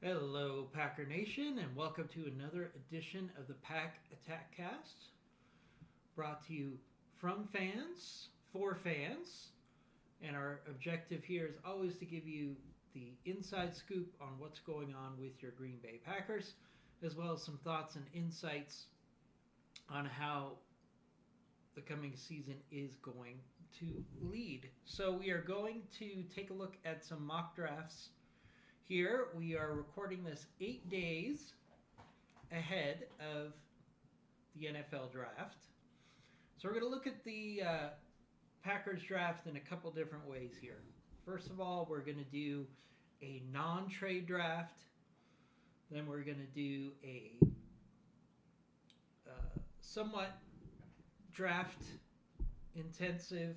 Hello, Packer Nation, and welcome to another edition of the Pack Attack Cast, brought to you from fans for fans. And our objective here is always to give you the inside scoop on what's going on with your Green Bay Packers, as well as some thoughts and insights on how the coming season is going to lead. So, we are going to take a look at some mock drafts here. We are recording this 8 days ahead of the NFL draft. So we're going to look at the Packers draft in a couple different ways here. First of all, we're going to do a non-trade draft. Then we're going to do a somewhat draft intensive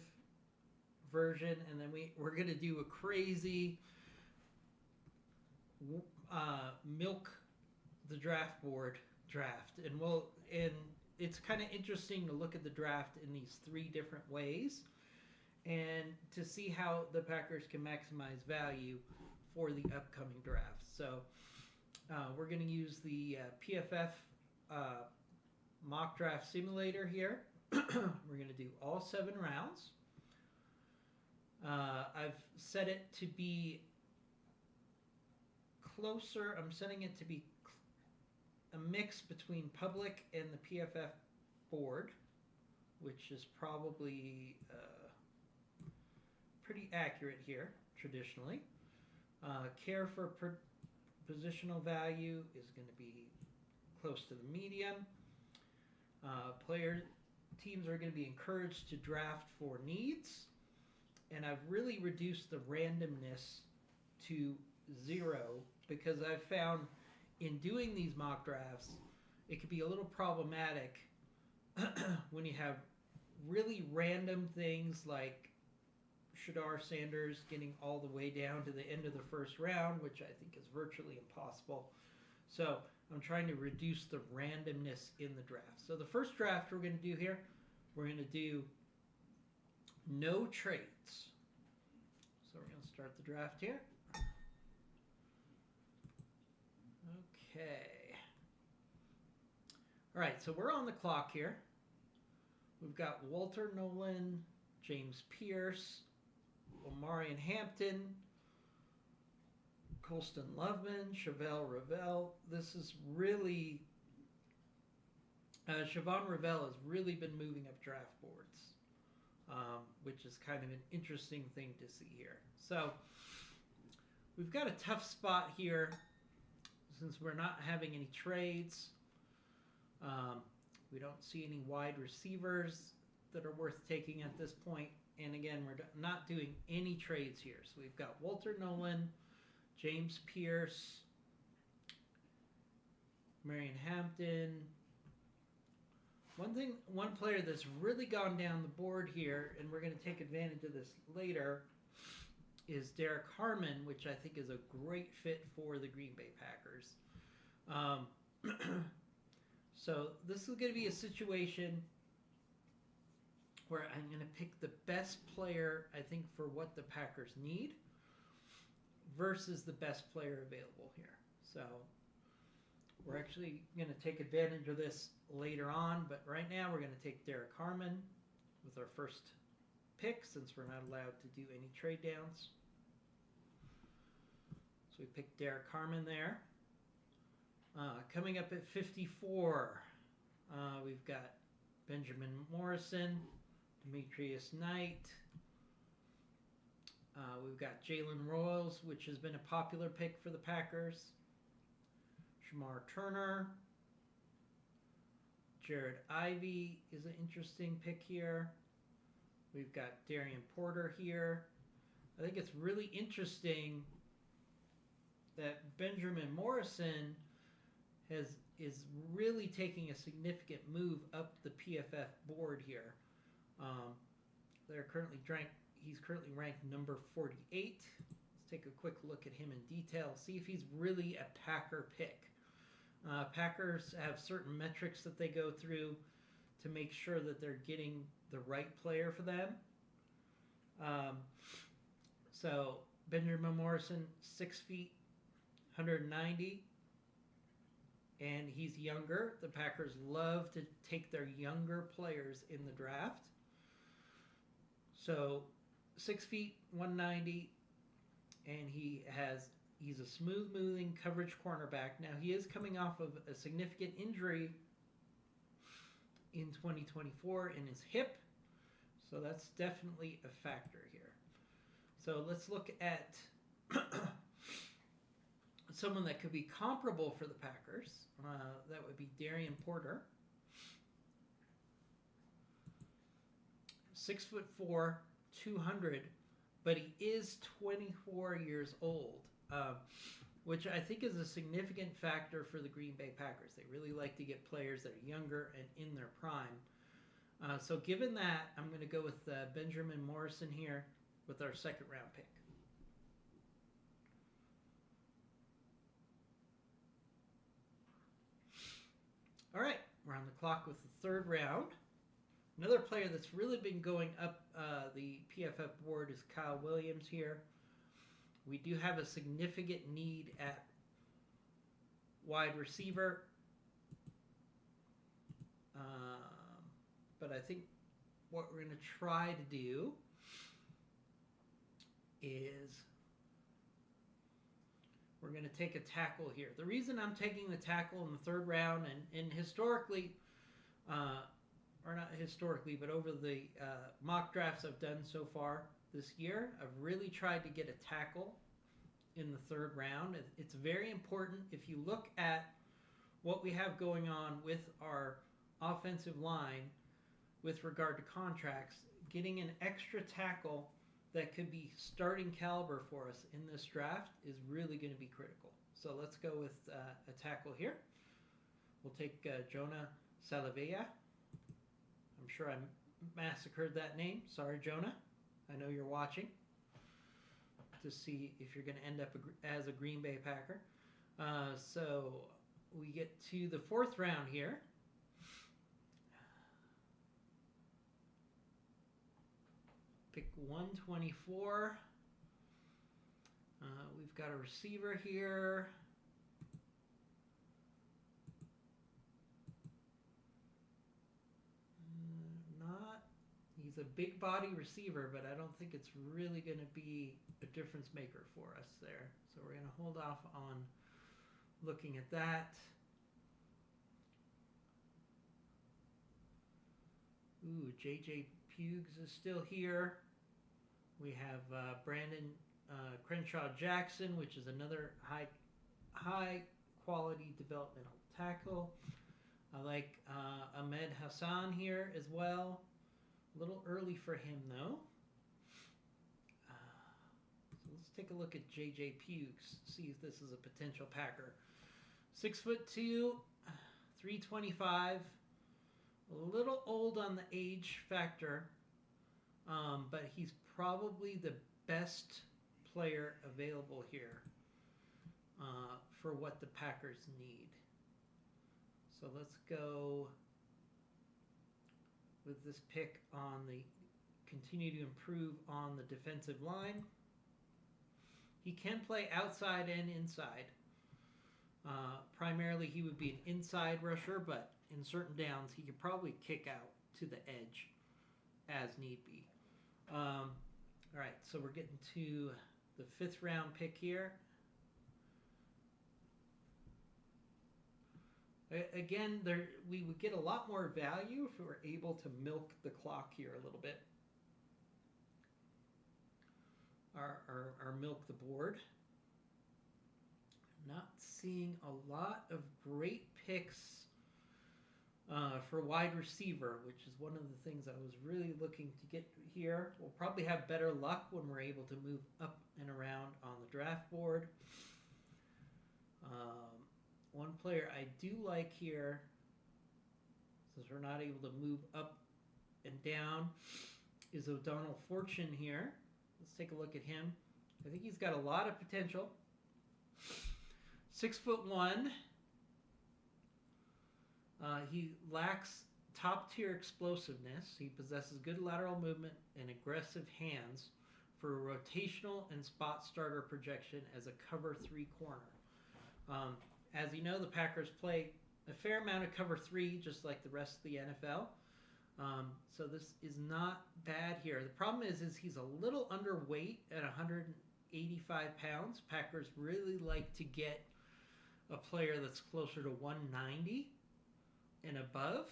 version. And then we're going to do a crazy milk the draft board draft, and it's kind of interesting to look at the draft in these three different ways and to see how the Packers can maximize value for the upcoming draft. So we're going to use the PFF mock draft simulator here. We're going to do all 7 rounds. I've set it to be closer. I'm setting it to be a mix between public and the PFF board, which is probably pretty accurate here traditionally. Care for positional value is going to be close to the medium. Teams are going to be encouraged to draft for needs, and I've really reduced the randomness to 0 because I've found in doing these mock drafts, it could be a little problematic when you have really random things like Shedeur Sanders getting all the way down to the end of the first round, which I think is virtually impossible. So I'm trying to reduce the randomness in the draft. So the first draft we're going to do here, we're going to do no trades. So we're going to start the draft here. Okay. All right, so we're on the clock here. We've got Walter Nolen, James Pierce, Omarion Hampton, Colston Loveman, Chevelle Revell. This is really... Siobhan Revell has really been moving up draft boards, which is kind of an interesting thing to see here. So we've got a tough spot here since we're not having any trades. We don't see any wide receivers that are worth taking at this point. And again, we're not doing any trades here. So we've got Walter Nolen, James Pierce, Marion Hampton. One player that's really gone down the board here, and we're going to take advantage of this later, is Derek Harmon, which I think is a great fit for the Green Bay Packers. So this is going to be a situation where I'm going to pick the best player, I think, for what the Packers need versus the best player available here. So we're actually going to take advantage of this later on, but right now we're going to take Derek Harmon with our first pick since we're not allowed to do any trade downs. So we picked Derek Harmon there. Coming up at 54, we've got Benjamin Morrison, Demetrius Knight. We've got Jalen Royals, which has been a popular pick for the Packers. Shamar Turner. Jared Ivey is an interesting pick here. We've got Darian Porter here. I think it's really interesting that Benjamin Morrison is really taking a significant move up the PFF board here. He's currently ranked number 48. Let's take a quick look at him in detail, see if he's really a Packer pick. Packers have certain metrics that they go through to make sure that they're getting the right player for them. So Benjamin Morrison, 6 feet, 190, and he's younger. The Packers love to take their younger players in the draft. So 6 feet, 190, and he's a smooth moving coverage cornerback. Now he is coming off of a significant injury in 2024 in his hip, so that's definitely a factor here. So let's look at someone that could be comparable for the Packers. That would be Darian Porter. 6'4", 200, but he is 24 years old, which I think is a significant factor for the Green Bay Packers. They really like to get players that are younger and in their prime. So given that, I'm going to go with Benjamin Morrison here with our second round pick. All right, we're on the clock with the third round. Another player that's really been going up the PFF board is Kyle Williams here. We do have a significant need at wide receiver. But I think what we're going to try to do is we're going to take a tackle here. The reason I'm taking the tackle in the third round, and historically, or not historically, but over the mock drafts I've done so far this year, I've really tried to get a tackle in the third round. It's very important. If you look at what we have going on with our offensive line with regard to contracts, getting an extra tackle that could be starting caliber for us in this draft is really going to be critical. So let's go with a tackle here. We'll take Jonah Salavea. I'm sure I massacred that name. Sorry, Jonah. I know you're watching to see if you're going to end up as a Green Bay Packer. So we get to the fourth round here. Pick 124. We've got a receiver here. He's a big body receiver, but I don't think it's really going to be a difference maker for us there. So we're going to hold off on looking at that. Ooh, J.J. Pughs is still here. We have Brandon Crenshaw Jackson, which is another high quality developmental tackle. I like Ahmed Hassan here as well. A little early for him though. So let's take a look at J.J. Pughs, see if this is a potential Packer. 6'2", 325. A little old on the age factor, but he's probably the best player available here for what the Packers need. So let's go with this pick on the continue to improve on the defensive line. He can play outside and inside. Primarily he would be an inside rusher, but in certain downs he could probably kick out to the edge as need be. All right, so we're getting to the fifth round pick here. Again, we would get a lot more value if we were able to milk the clock here a little bit. Or milk the board. Not seeing a lot of great picks for wide receiver, which is one of the things I was really looking to get here. We'll probably have better luck when we're able to move up and around on the draft board. One player I do like here, since we're not able to move up and down, is O'Donnell Fortune here. Let's take a look at him. I think he's got a lot of potential. 6'1". He lacks top-tier explosiveness. He possesses good lateral movement and aggressive hands for a rotational and spot starter projection as a cover 3 corner. As you know, the Packers play a fair amount of cover three, just like the rest of the NFL. So this is not bad here. The problem is he's a little underweight at 185 pounds. Packers really like to get a player that's closer to 190 and above.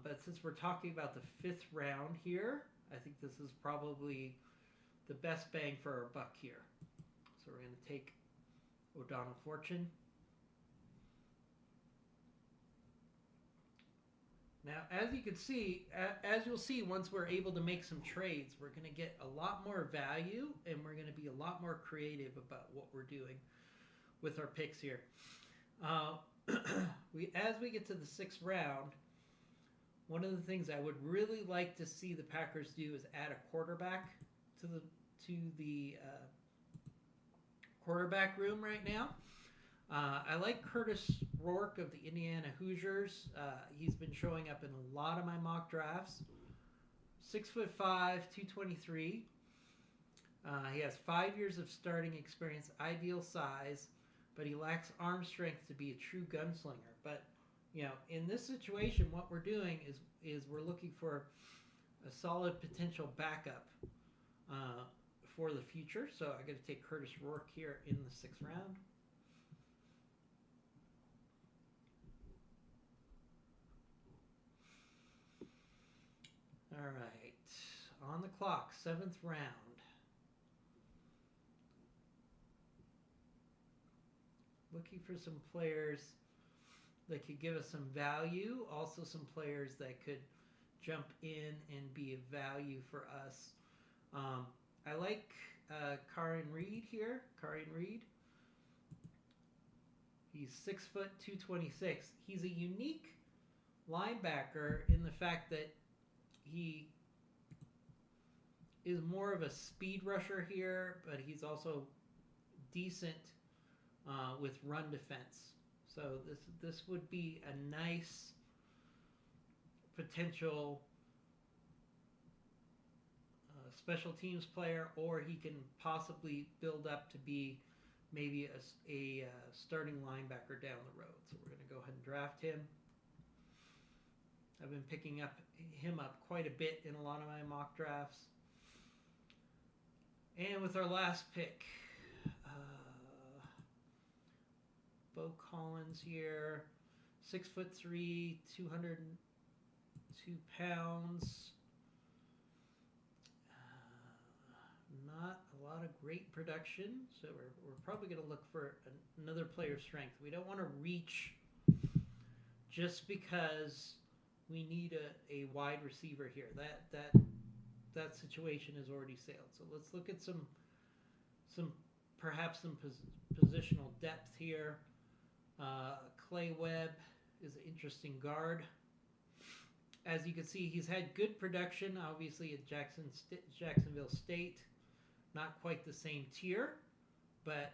But since we're talking about the 5th round here, I think this is probably the best bang for our buck here. So we're going to take O'Donnell Fortune. Now, as you can see, as you'll see, once we're able to make some trades, we're going to get a lot more value, and we're going to be a lot more creative about what we're doing with our picks here. As we get to the 6th round, one of the things I would really like to see the Packers do is add a quarterback to the quarterback room right now. I like Curtis Rourke of the Indiana Hoosiers. He's been showing up in a lot of my mock drafts. 6'5", 223. He has 5 years of starting experience, ideal size, but he lacks arm strength to be a true gunslinger. But in this situation, what we're doing is we're looking for a solid potential backup for the future. So I got to take Curtis Rourke here in the 6th round. All right, on the clock, 7th round. Looking for some players that could give us some value, also some players that could jump in and be a value for us. I like Karin Reed here. Karin Reed. He's 6 foot 226. He's a unique linebacker in the fact that he is more of a speed rusher here, but he's also decent with run defense. So this would be a nice potential special teams player, or he can possibly build up to be maybe a starting linebacker down the road. So we're going to go ahead and draft him. I've been picking him up quite a bit in a lot of my mock drafts. And with our last pick, Bo Collins here, 6'3", 202 pounds. Not a lot of great production, so we're probably going to look for another player's strength. We don't want to reach just because we need a wide receiver here. That situation has already sailed. So let's look at some perhaps some positional depth here. Clay Webb is an interesting guard. As you can see, he's had good production, obviously, at Jacksonville State. Not quite the same tier, but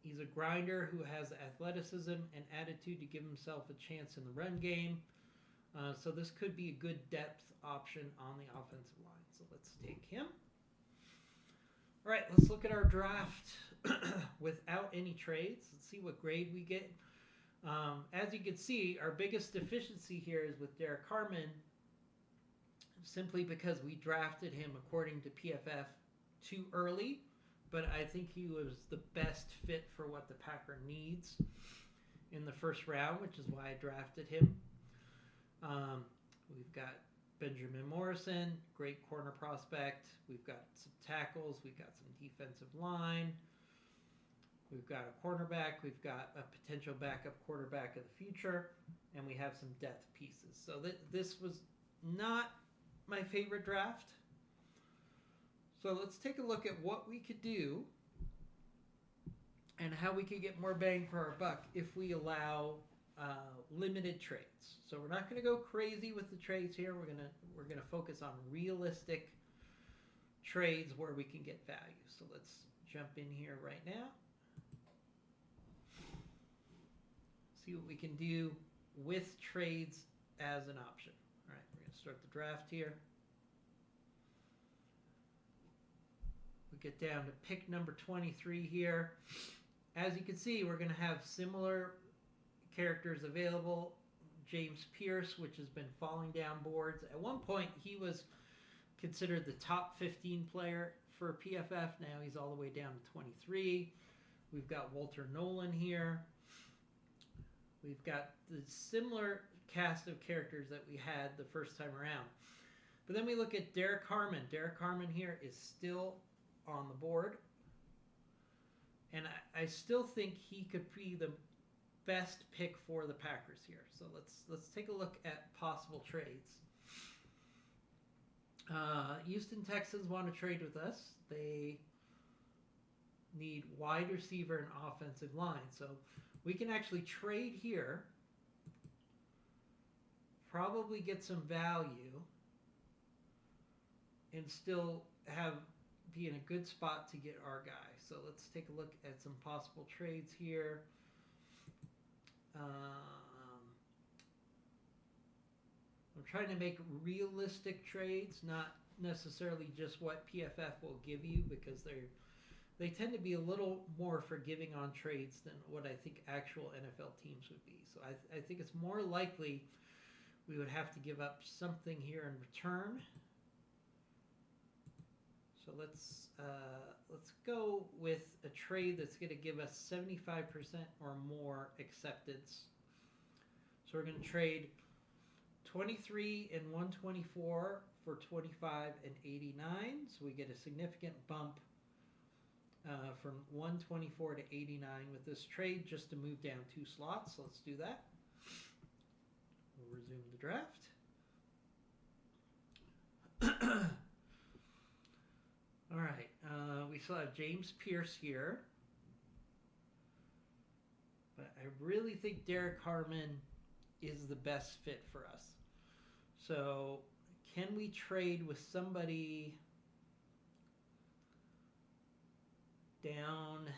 he's a grinder who has athleticism and attitude to give himself a chance in the run game. So this could be a good depth option on the offensive line. So let's take him. All right, let's look at our draft without any trades. Let's see what grade we get. As you can see, our biggest deficiency here is with Derek Harmon, simply because we drafted him according to PFF too early, but I think he was the best fit for what the Packer needs in the 1st round, which is why I drafted him. We've got Benjamin Morrison, great corner prospect. We've got some tackles. We've got some defensive line. We've got a cornerback. We've got a potential backup quarterback of the future, and we have some depth pieces. So this was not my favorite draft. So let's take a look at what we could do and how we could get more bang for our buck if we allow limited trades. So we're not going to go crazy with the trades here. We're gonna focus on realistic trades where we can get value. So let's jump in here right now. See what we can do with trades as an option. All right, we're going to start the draft here. We get down to pick number 23 here. as you can see, we're going to have similar characters available. James Pierce, which has been falling down boards. At one point, he was considered the top 15 player for PFF. Now he's all the way down to 23. We've got Walter Nolan here. We've got the similar cast of characters that we had the first time around. But then we look at Derek Harmon. Derek Harmon here is still on the board. And I still think he could be the best pick for the Packers here. So let's take a look at possible trades. Houston Texans want to trade with us. They need wide receiver and offensive line. So we can actually trade here, probably get some value, and still be in a good spot to get our guy. So let's take a look at some possible trades here. I'm trying to make realistic trades, not necessarily just what PFF will give you, because they tend to be a little more forgiving on trades than what I think actual NFL teams would be. So I think it's more likely we would have to give up something here in return. So let's go with a trade that's going to give us 75% or more acceptance. So we're going to trade 23 and 124 for 25 and 89. So we get a significant bump from 124 to 89 with this trade, just to move down 2 slots. So let's do that. We'll resume the draft. All right, we still have James Pierce here, but I really think Derek Harmon is the best fit for us. So can we trade with somebody down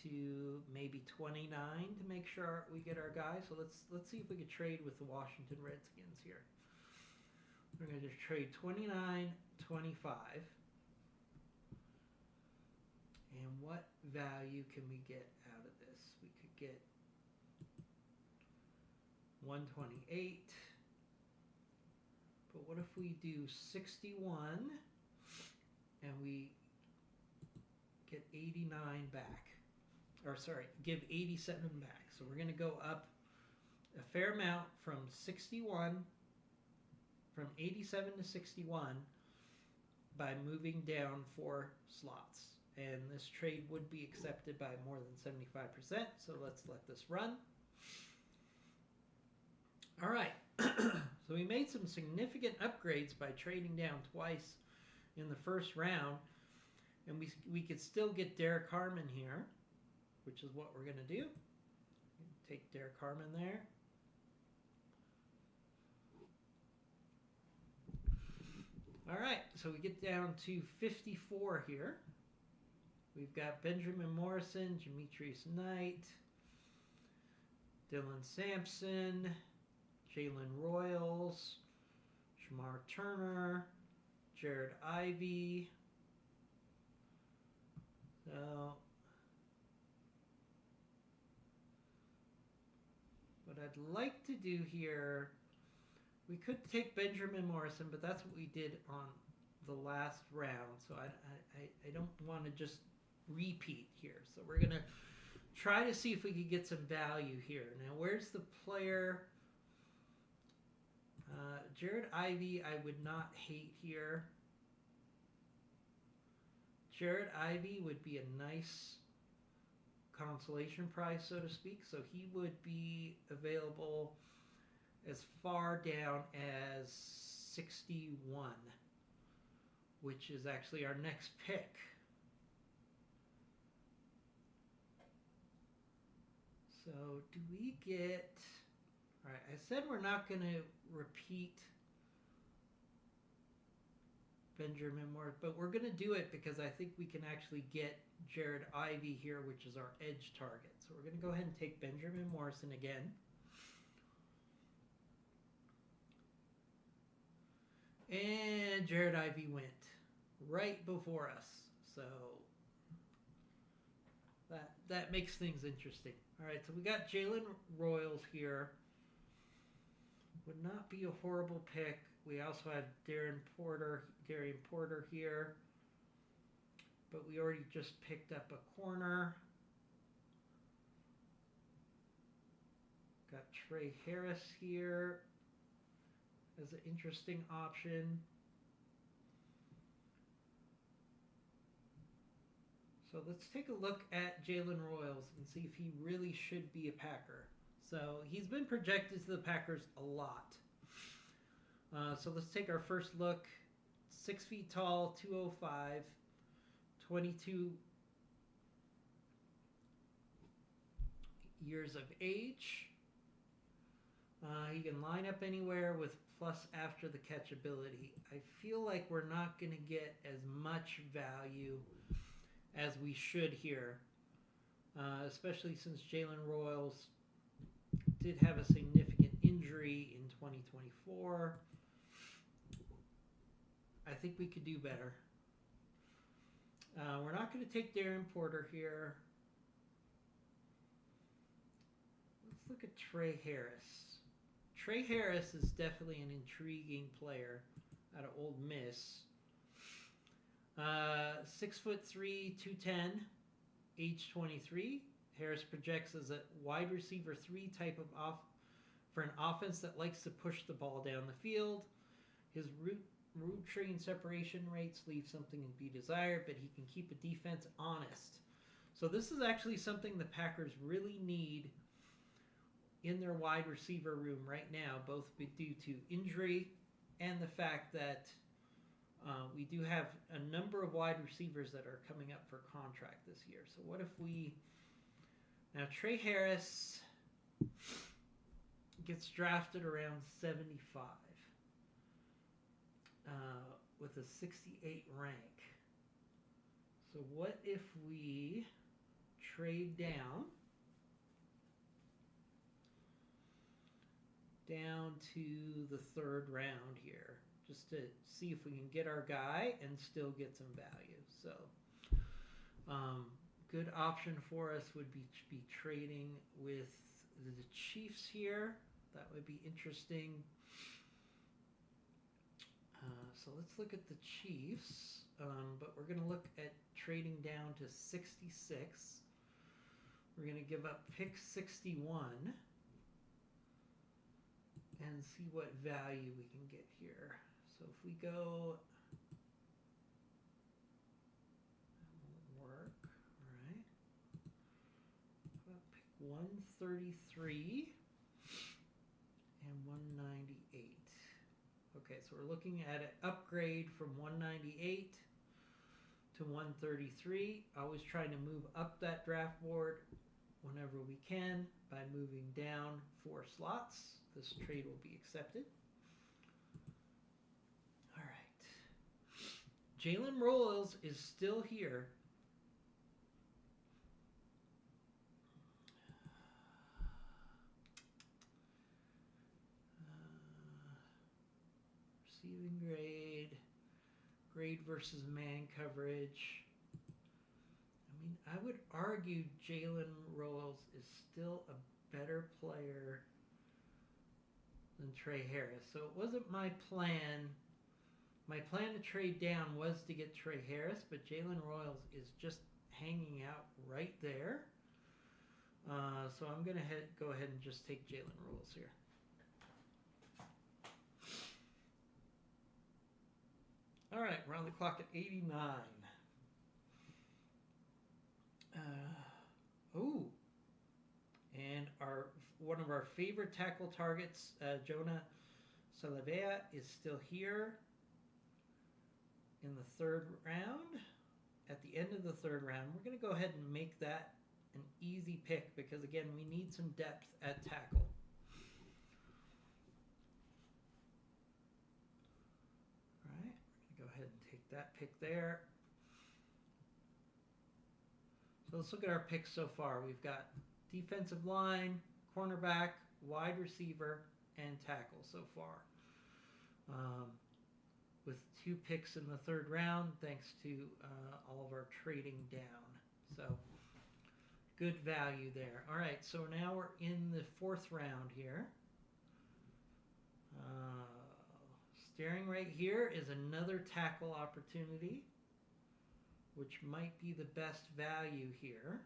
to maybe 29 to make sure we get our guy? So let's see if we could trade with the Washington Redskins here. We're going to just trade 29, 25. And what value can we get out of this? We could get 128. But what if we do 61 and we get 89 back? Or sorry, give 87 back. So we're going to go up a fair amount from 87 to 61 by moving down 4 slots. And this trade would be accepted by more than 75%. So let's let this run. All right. So we made some significant upgrades by trading down twice in the first round. And we could still get Derek Harmon here, which is what we're going to do. Take Derek Harmon there. All right. So we get down to 54 here. We've got Benjamin Morrison, Demetrius Knight, Dylan Sampson, Jalen Royals, Shamar Turner, Jared Ivey. So what I'd like to do here, we could take Benjamin Morrison, but that's what we did on the last round. So I don't want to just repeat here. So we're going to try to see if we can get some value here. Now, where's the player? Jared Ivey, I would not hate here. Jared Ivey would be a nice consolation prize, so to speak. So he would be available as far down as 61, which is actually our next pick. So do we get... All right, I said we're not going to repeat Benjamin Moore, but we're going to do it because I think we can actually get Jared Ivey here, which is our edge target. So we're going to go ahead and take Benjamin Morrison again. And Jared Ivey went right before us. So That makes things interesting. All right, so we got Jalen Royals here. Would not be a horrible pick. We also have Darian Porter here, but we already just picked up a corner. Got Trey Harris here as an interesting option. So let's take a look at Jalen Royals and see if he really should be a Packer. So he's been projected to the Packers a lot. So let's take our first look. 6 feet tall, 205, 22 years of age. He can line up anywhere with plus after the catch ability. I feel like we're not going to get as much value as we should here, especially since Jalen Royals did have a significant injury in 2024. I think we could do better. We're not going to take Darian Porter here. Let's look at Trey Harris. Trey Harris is definitely an intriguing player out of Ole Miss. 6'3", 210, age 23. Harris projects as a wide receiver 3 type of for an offense that likes to push the ball down the field. His route train separation rates leave something to be desired, but he can keep a defense honest. So this is actually something the Packers really need in their wide receiver room right now, both due to injury and the fact that we do have a number of wide receivers that are coming up for contract this year. So what if we... Now Trey Harris gets drafted around 75 with a 68 rank. So what if we trade down to the 3rd round here, just to see if we can get our guy and still get some value. So good option for us would be trading with the Chiefs here. That would be interesting. So let's look at the Chiefs, but we're going to look at trading down to 66. We're going to give up pick 61 and see what value we can get here. So if we go, that won't work, all right. Pick 133 and 198. Okay, so we're looking at an upgrade from 198 to 133. Always trying to move up that draft board whenever we can by moving down 4 slots. This trade will be accepted. All right. Jalen Royals is still here. Receiving grade versus man coverage. I mean, I would argue Jalen Royals is still a better player than Trey Harris. So it wasn't my plan. My plan to trade down was to get Trey Harris, but Jalen Royals is just hanging out right there. So I'm going to go ahead and just take Jalen Royals here. All right, we're on the clock at 89. And one of our favorite tackle targets, Jonah Salavea, is still here in the 3rd round. At the end of the 3rd round, we're going to go ahead and make that an easy pick because, again, we need some depth at tackle. All right, we're going to go ahead and take that pick there. So let's look at our picks so far. We've got defensive line, cornerback, wide receiver, and tackle so far. With 2 picks in the 3rd round, thanks to all of our trading down. So good value there. All right, so now we're in the fourth round here. Staring right here is another tackle opportunity, which might be the best value here.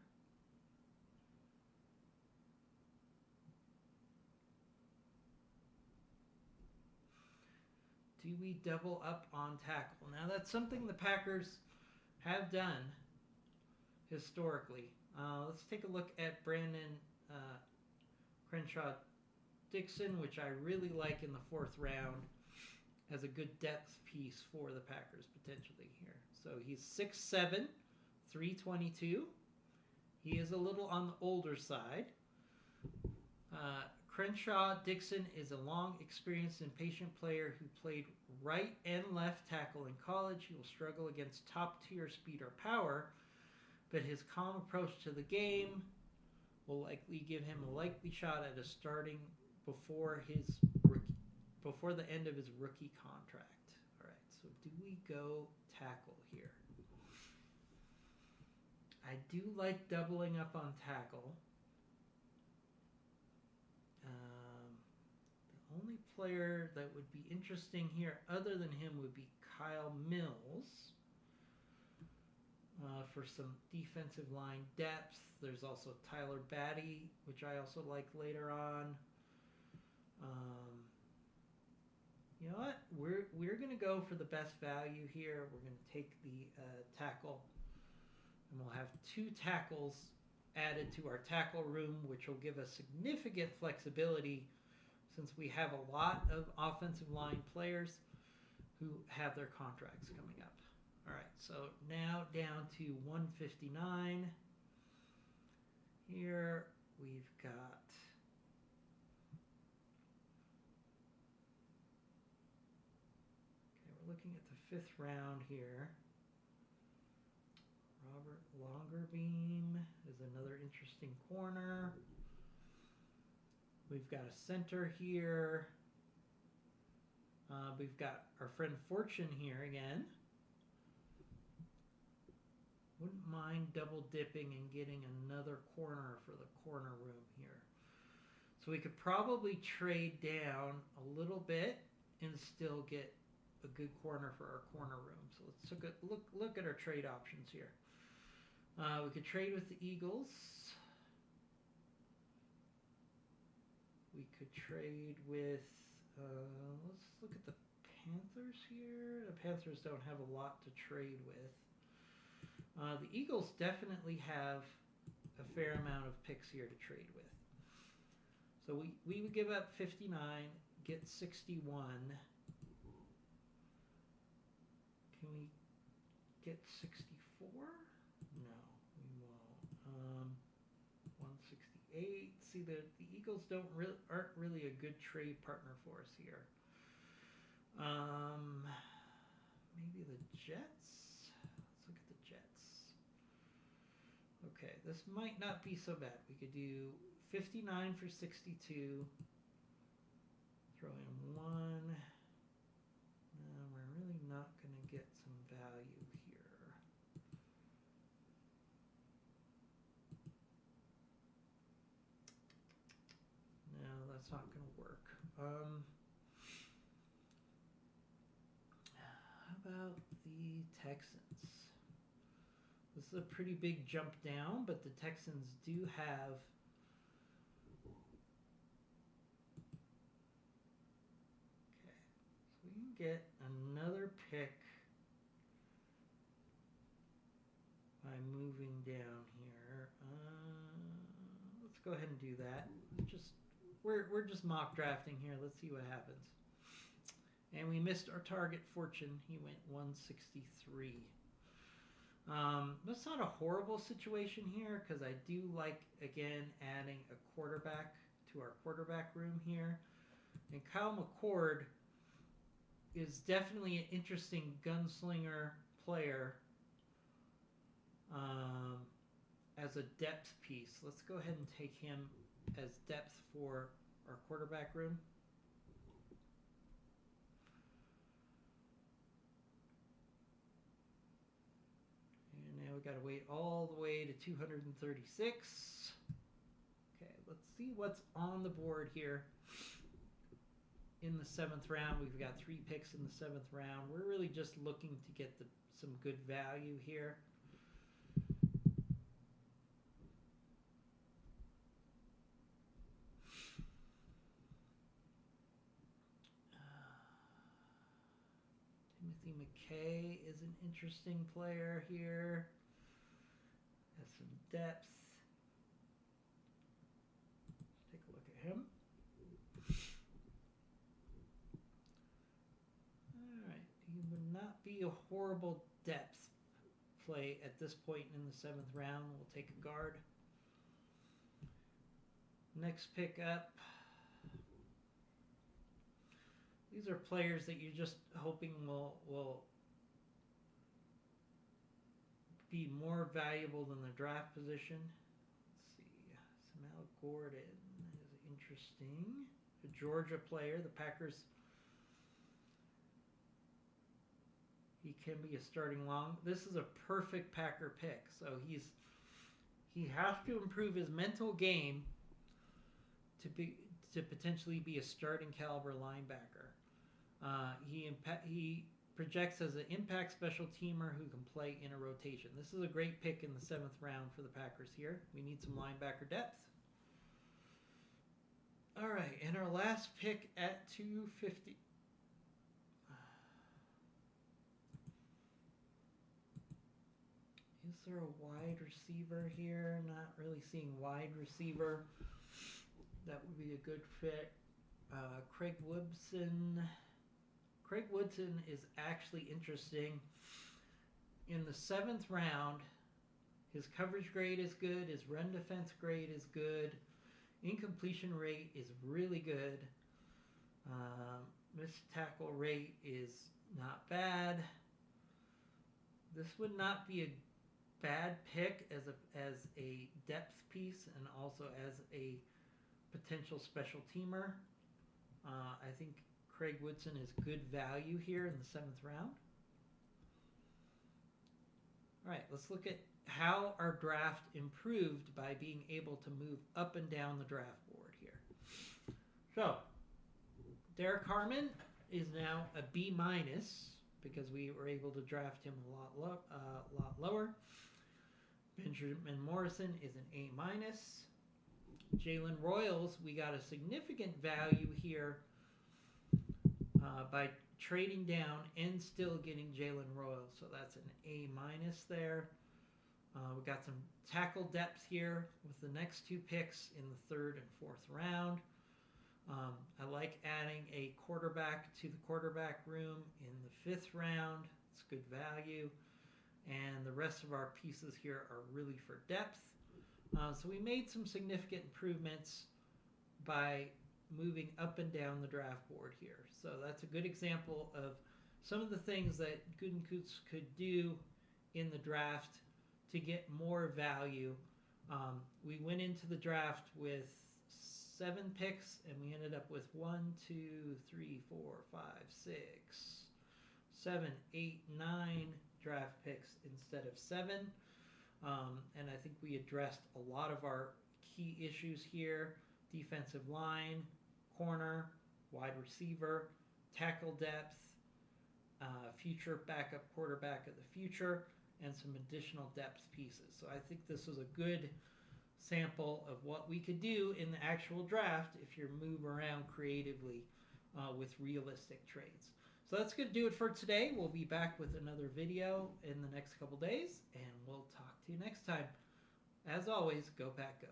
Do we double up on tackle? Now that's something the Packers have done historically. Let's take a look at Brandon Crenshaw Dixon, which I really like in the fourth round as a good depth piece for the Packers potentially here. So he's 6'7", 322. He is a little on the older side. Crenshaw Dixon is a long, experienced, and patient player who played right and left tackle in college. He will struggle against top-tier speed or power, but his calm approach to the game will likely give him a likely shot at a starting before the end of his rookie contract. All right, so do we go tackle here? I do like doubling up on tackle. The only player that would be interesting here other than him would be Kyle Mills for some defensive line depth. There's also Tyler Batty, which I also like later on. You know what? We're going to go for the best value here. We're going to take the tackle, and we'll have 2 tackles added to our tackle room, which will give us significant flexibility since we have a lot of offensive line players who have their contracts coming up. All right, so now down to 159. Here we've got we're looking at the 5th round here. Robert Longerbeam is another interesting corner. We've got a center here. We've got our friend Fortune here again. Wouldn't mind double dipping and getting another corner for the corner room here. So we could probably trade down a little bit and still get a good corner for our corner room. So let's look at our trade options here. We could trade with the Eagles. We could trade with, let's look at the Panthers here. The Panthers don't have a lot to trade with. The Eagles definitely have a fair amount of picks here to trade with. So we would give up 59, get 61. Can we get 64? No, we won't. 168. See, the Eagles aren't really a good trade partner for us here. Maybe the Jets. Let's look at the Jets. Okay, this might not be so bad. We could do 59 for 62. Throw in 1. No, we're really not going to get some value here. No, that's not going to work. How about the Texans? This is a pretty big jump down, but the Texans do have so we can get another pick by moving down here. Let's go ahead and do that. We're just mock drafting here. Let's see what happens. And we missed our target, Fortune. He went 163. That's not a horrible situation here because I do like, again, adding a quarterback to our quarterback room here. And Kyle McCord is definitely an interesting gunslinger player as a depth piece. Let's go ahead and take him as depth for our quarterback room. Now we got to wait all the way to 236. Okay, let's see what's on the board here. In the 7th round, we've got 3 picks in the 7th round. We're really just looking to get some good value here. Timothy McKay is an interesting player here. Has some depth. Let's take a look at him. Alright, he would not be a horrible depth play at this point in the 7th round. We'll take a guard. Next pick up. These are players that you're just hoping will be more valuable than the draft position. Let's see. Samuel Gordon is interesting. A Georgia player. The Packers. He can be a starting long. This is a perfect Packer pick. So he has to improve his mental game to potentially be a starting caliber linebacker. He projects as an impact special teamer who can play in a rotation. This is a great pick in the 7th round for the Packers here. We need some linebacker depth. All right, and our last pick at 250. Is there a wide receiver here? Not really seeing wide receiver. That would be a good fit. Craig Woodson. Craig Woodson is actually interesting. In the 7th round, his coverage grade is good. His run defense grade is good. Incompletion rate is really good. Missed tackle rate is not bad. This would not be a bad pick as a depth piece and also as a potential special teamer. I think Craig Woodson is good value here in the 7th round. All right, let's look at how our draft improved by being able to move up and down the draft board here. So, Derek Harmon is now a B- because we were able to draft him a lot lower. Benjamin Morrison is an A-. Jalen Royals, we got a significant value here by trading down and still getting Jalen Royals. So that's an A- there. We got some tackle depth here with the next 2 picks in the 3rd and 4th round. I like adding a quarterback to the quarterback room in the 5th round. It's good value. And the rest of our pieces here are really for depth. So we made some significant improvements by moving up and down the draft board here. So that's a good example of some of the things that Gutekunst could do in the draft to get more value. We went into the draft with 7 picks, and we ended up with 1, 2, 3, 4, 5, 6, 7, 8, 9 draft picks instead of 7. And I think we addressed a lot of our key issues here: defensive line, corner, wide receiver, tackle depth, future backup quarterback of the future, and some additional depth pieces. So I think this was a good sample of what we could do in the actual draft if you move around creatively with realistic trades. So that's going to do it for today. We'll be back with another video in the next couple days, and we'll talk to you next time. As always, go Pack Go.